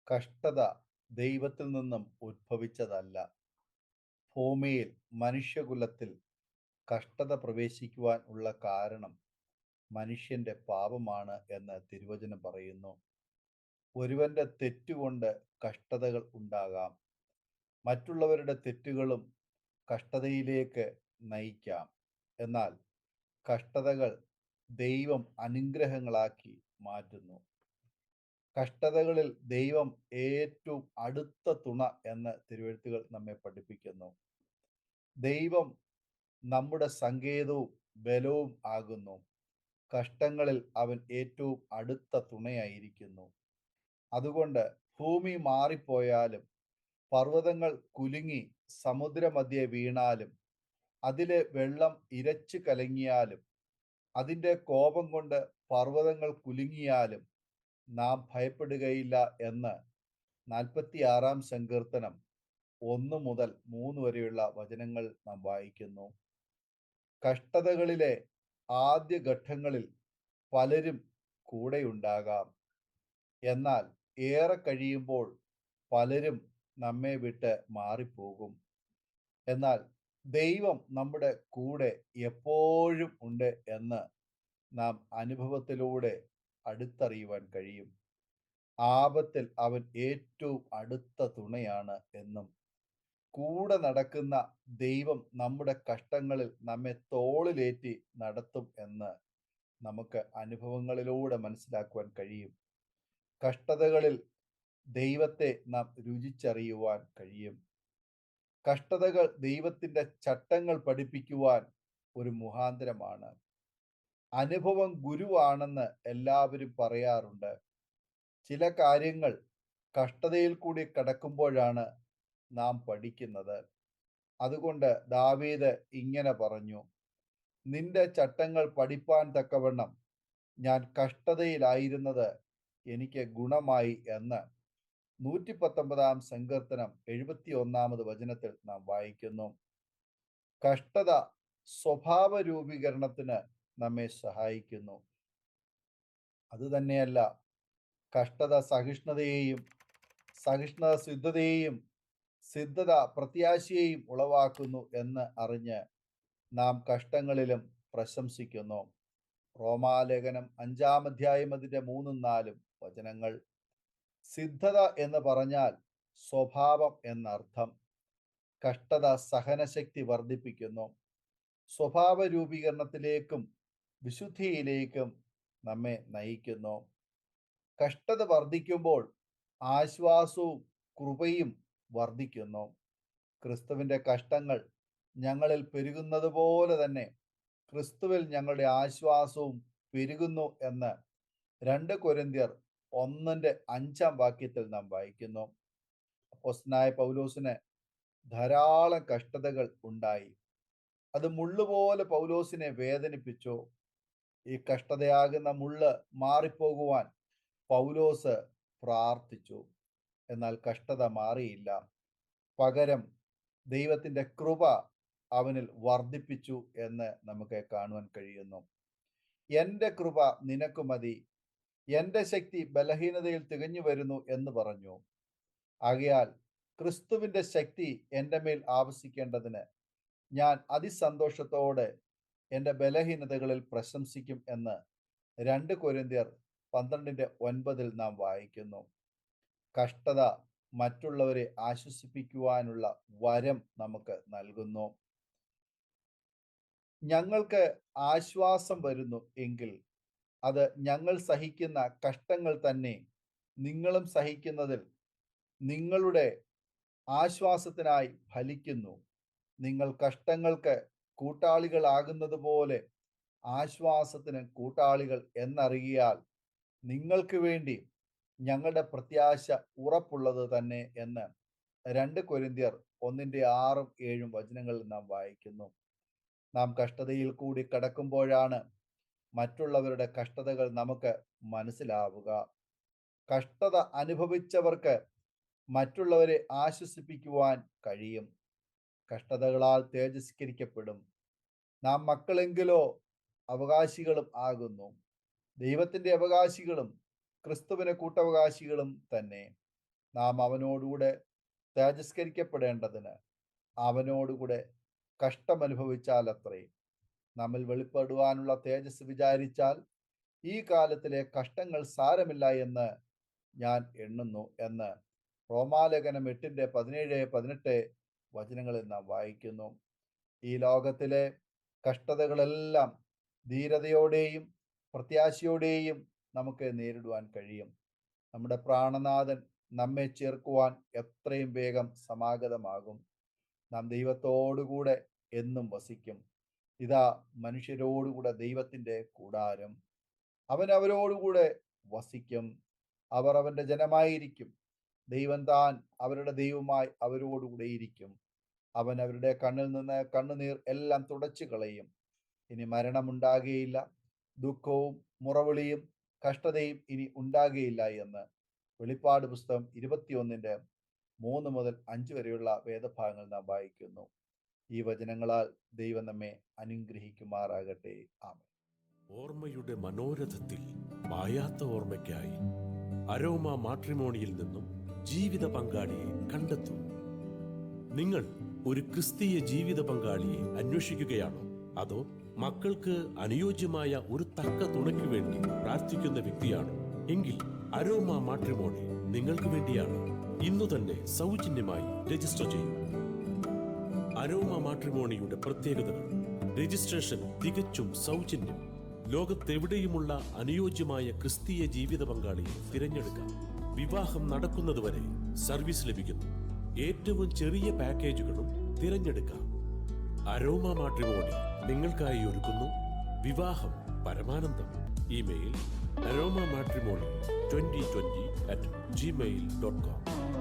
കഷ്ടത ദൈവത്തിൽ നിന്നും ഉദ്ഭവിച്ചതല്ല. ഭൂമിയിൽ മനുഷ്യകുലത്തിൽ കഷ്ടത പ്രവേശിക്കുവാൻ ഉള്ള കാരണം മനുഷ്യന്റെ പാപമാണ് എന്ന് തിരുവചനം പറയുന്നു. ഒരുവന്റെ തെറ്റുകൊണ്ട് കഷ്ടതകൾ ഉണ്ടാകാം. മറ്റുള്ളവരുടെ തെറ്റുകളും കഷ്ടതയിലേക്ക് നയിക്കാം. എന്നാൽ കഷ്ടതകൾ ദൈവം അനുഗ്രഹങ്ങളാക്കി മാറ്റുന്നു. കഷ്ടതകളിൽ ദൈവം ഏറ്റവും അടുത്ത തുണ എന്ന് തിരുവെഴുത്തുകൾ നമ്മെ പഠിപ്പിക്കുന്നു. ദൈവം നമ്മുടെ സങ്കേതവും ബലവും ആകുന്നു. കഷ്ടങ്ങളിൽ അവൻ ഏറ്റവും അടുത്ത തുണയായിരിക്കുന്നു. അതുകൊണ്ട് ഭൂമി മാറിപ്പോയാലും പർവ്വതങ്ങൾ കുലുങ്ങി സമുദ്രമധ്യേ വീണാലും അതിലെ വെള്ളം ഇരച്ചു കലങ്ങിയാലും അതിൻ്റെ കോപം കൊണ്ട് പർവ്വതങ്ങൾ കുലുങ്ങിയാലും നാം ഭയപ്പെടുകയില്ല എന്ന് 46-ാം സങ്കീർത്തനം 1 മുതൽ 3 വരെയുള്ള വചനങ്ങൾ നാം വായിക്കുന്നു. കഷ്ടതകളിലെ ആദ്യ ഘട്ടങ്ങളിൽ പലരും കൂടെയുണ്ടാകാം. എന്നാൽ ഏറെ കഴിയുമ്പോൾ പലരും നമ്മെ വിട്ട് മാറിപ്പോകും. എന്നാൽ ദൈവം നമ്മുടെ കൂടെ എപ്പോഴും ഉണ്ട് എന്ന് നാം അനുഭവത്തിലൂടെ അടുത്തറിയുവാൻ കഴിയും. ആപത്തിൽ അവൻ ഏറ്റവും അടുത്ത തുണയാണ് എന്നും കൂടെ നടക്കുന്ന ദൈവം നമ്മുടെ കഷ്ടങ്ങളിൽ നമ്മെ തോളിലേറ്റി നടത്തും എന്ന് നമുക്ക് അനുഭവങ്ങളിലൂടെ മനസ്സിലാക്കുവാൻ കഴിയും. കഷ്ടതകളിൽ ദൈവത്തെ നാം രുചിച്ചറിയുവാൻ കഴിയും. കഷ്ടതകൾ ദൈവത്തിൻ്റെ ചട്ടങ്ങൾ പഠിപ്പിക്കുവാൻ ഒരു മുഖാന്തരമാണ്. അനുഭവം ഗുരുവാണെന്ന് എല്ലാവരും പറയാറുണ്ട്. ചില കാര്യങ്ങൾ കഷ്ടതയിൽ കൂടി കടക്കുമ്പോഴാണ് നാം പഠിക്കുന്നത്. അതുകൊണ്ട് ദാവീദ് ഇങ്ങനെ പറഞ്ഞു: നിന്റെ ചട്ടങ്ങൾ പഠിപ്പാൻ തക്കവണ്ണം ഞാൻ കഷ്ടതയിലായിരുന്നത് എനിക്ക് ഗുണമായി എന്ന് 119-ാം സങ്കീർത്തനം 71-ാമത് വചനത്തിൽ നാം വായിക്കുന്നു. കഷ്ടത സ്വഭാവ രൂപീകരണത്തിന് നമ്മെ സഹായിക്കുന്നു. അതുതന്നെയല്ല, കഷ്ടത സഹിഷ്ണുതയെയും സഹിഷ്ണുത സിദ്ധതയെയും സിദ്ധത പ്രത്യാശയെയും ഉളവാക്കുന്നു എന്ന് അറിഞ്ഞ് നാം കഷ്ടങ്ങളിലും പ്രശംസിക്കുന്നു. റോമാലേഖനം 5-ാം അധ്യായം അതിൻ്റെ 3-ഉം 4-ഉം വചനങ്ങൾ. സിദ്ധത എന്ന് പറഞ്ഞാൽ സ്വഭാവം എന്നർത്ഥം. കഷ്ടത സഹനശക്തി വർദ്ധിപ്പിക്കുന്നു. സ്വഭാവ രൂപീകരണത്തിലേക്കും വിശുദ്ധിയിലേക്കും നമ്മെ നയിക്കുന്നു. കഷ്ടത വർദ്ധിക്കുമ്പോൾ ആശ്വാസവും കൃപയും വർദ്ധിക്കുന്നു. ക്രിസ്തുവിൻ്റെ കഷ്ടങ്ങൾ ഞങ്ങളിൽ പെരുകുന്നത് പോലെ തന്നെ ക്രിസ്തുവിൽ ഞങ്ങളുടെ ആശ്വാസവും പെരുകുന്നു എന്ന് 2 കൊരിന്ത്യർ 1:5-ാം വാക്യത്തിൽ നാം വായിക്കുന്നു. അപ്പോസ്തലനായ പൗലോസിന് ധാരാളം കഷ്ടതകൾ ഉണ്ടായി. അത് മുള്ളുപോലെ പൗലോസിനെ വേദനിപ്പിച്ചു. ഈ കഷ്ടതയാകുന്ന മുള്ള് മാറിപ്പോകുവാൻ പൗലോസ് പ്രാർത്ഥിച്ചു. എന്നാൽ കഷ്ടത മാറിയില്ല. പകരം ദൈവത്തിൻ്റെ കൃപ അവനിൽ വർദ്ധിപ്പിച്ചു എന്ന് നമുക്ക് കാണുവാൻ കഴിയുന്നു. എൻ്റെ കൃപ നിനക്ക് മതി, എൻ്റെ ശക്തി ബലഹീനതയിൽ തികഞ്ഞു വരുന്നു എന്ന് പറഞ്ഞു. ആകയാൽ ക്രിസ്തുവിൻ്റെ ശക്തി എൻ്റെ മേൽ ആവസിക്കേണ്ടതിന് ഞാൻ അതിസന്തോഷത്തോടെ എൻ്റെ ബലഹീനതകളിൽ പ്രശംസിക്കും എന്ന് 2 കൊരിന്ത്യർ 12:9 നാം വായിക്കുന്നു. കഷ്ടത മറ്റുള്ളവരെ ആശ്വസിപ്പിക്കുവാനുള്ള വരം നമുക്ക് നൽകുന്നു. ഞങ്ങൾക്ക് ആശ്വാസം വരുന്നു എങ്കിൽ അത് ഞങ്ങൾ സഹിക്കുന്ന കഷ്ടങ്ങൾ തന്നെ നിങ്ങളും സഹിക്കുന്നതിൽ നിങ്ങളുടെ ആശ്വാസത്തിനായി ഫലിക്കുന്നു. നിങ്ങൾ കഷ്ടങ്ങൾക്ക് കൂട്ടാളികളാകുന്നത് പോലെ ആശ്വാസത്തിന് കൂട്ടാളികൾ എന്നറിയാൽ നിങ്ങൾക്ക് വേണ്ടി ഞങ്ങളുടെ പ്രത്യാശ ഉറപ്പുള്ളത് തന്നെ എന്ന് 2 കൊരിന്ത്യർ 1:6-7 വചനങ്ങളിൽ നാം വായിക്കുന്നു. നാം കഷ്ടതയിൽ കൂടി കടക്കുമ്പോഴാണ് മറ്റുള്ളവരുടെ കഷ്ടതകൾ നമുക്ക് മനസ്സിലാവുക. കഷ്ടത അനുഭവിച്ചവർക്ക് മറ്റുള്ളവരെ ആശ്വസിപ്പിക്കുവാൻ കഴിയും. കഷ്ടതകളാൽ തേജസ്കരിക്കപ്പെടും. നാം മക്കളെങ്കിലോ അവകാശികളും ആകുന്നു. ദൈവത്തിൻ്റെ അവകാശികളും ക്രിസ്തുവിന് കൂട്ടവകാശികളും തന്നെ. നാം അവനോടുകൂടെ തേജസ്കരിക്കപ്പെടേണ്ടതിന് അവനോടുകൂടെ കഷ്ടമനുഭവിച്ചാൽ അത്രേ. നമ്മിൽ വെളിപ്പെടുവാനുള്ള തേജസ് വിചാരിച്ചാൽ ഈ കാലത്തിലെ കഷ്ടങ്ങൾ സാരമില്ല എന്ന് ഞാൻ എണ്ണുന്നു എന്ന് റോമാലേഖനം 8:17-18 വചനങ്ങളിൽ നാം വായിക്കുന്നു. ഈ ലോകത്തിലെ കഷ്ടതകളെല്ലാം ധീരതയോടെയും പ്രത്യാശയോടെയും നമുക്ക് നേരിടുവാൻ കഴിയും. നമ്മുടെ പ്രാണനാഥൻ നമ്മെ ചേർക്കുവാൻ എത്രയും വേഗം സമാഗതമാകും. നാം ദൈവത്തോടുകൂടെ എന്നും വസിക്കും. ഇതാ മനുഷ്യരോടുകൂടെ ദൈവത്തിൻ്റെ കൂടാരം. അവൻ അവരോടുകൂടെ വസിക്കും. അവർ അവൻ്റെ ജനമായിരിക്കും. ദൈവം താൻ അവരുടെ ദൈവമായി അവരോടുകൂടെ ഇരിക്കും. അവൻ അവരുടെ കണ്ണിൽ നിന്ന് കണ്ണുനീർ എല്ലാം തുടച്ചു കളയും. ഇനി മരണമുണ്ടാകുകയില്ല, ദുഃഖവും മുറവിളിയും കഷ്ടതയും ഇനി ഉണ്ടാകുകയില്ല എന്ന് വെളിപ്പാട് പുസ്തകം 21:3-5 വരെയുള്ള വേദഭാഗങ്ങൾ നാം വായിക്കുന്നു. ഈ വചനങ്ങളാൽ ദൈവം നമ്മെ അനുഗ്രഹിക്കുമാറാകട്ടെ. ആമേൻ. ഓർമ്മയുടെ മനോരഥത്തിൽ മായാത്ത ഓർമ്മയ്ക്കായി അരോമ മാട്രിമോണിയിൽ നിന്നും ജീവിത പങ്കാളിയെ കണ്ടെത്തൂ. നിങ്ങൾ ഒരു ക്രിസ്തീയ ജീവിത പങ്കാളിയെ അന്വേഷിക്കുകയാണോ? അതോ മക്കൾക്ക് അനുയോജ്യമായ ഒരു തക്ക തുണയ്ക്ക് വേണ്ടി പ്രാർത്ഥിക്കുന്ന വ്യക്തിയാണോ? എങ്കിൽ അരോമ മാട്രിമോണി നിങ്ങൾക്ക് വേണ്ടിയാണ്. ഇന്നു തന്നെ സൗജന്യമായി രജിസ്റ്റർ ചെയ്യൂ. അരോമ മാട്രിമോണിയുടെ പ്രത്യേകതകൾ: രജിസ്ട്രേഷൻ തികച്ചും സൗജന്യം. ലോകത്തെവിടെയുമുള്ള അനുയോജ്യമായ ക്രിസ്തീയ ജീവിത പങ്കാളിയെ തിരഞ്ഞെടുക്കാം. വിവാഹം നടക്കുന്നതുവരെ സർവീസ് ലഭിക്കുന്നു. ഏറ്റവും ചെറിയ പാക്കേജുകളും തിരഞ്ഞെടുക്കാം. അരോമ മാട്രിമോണി നിങ്ങൾക്കായി ഒരുക്കുന്നു വിവാഹം പരമാനന്ദം. Email aroma matrimony2020@gmail.com.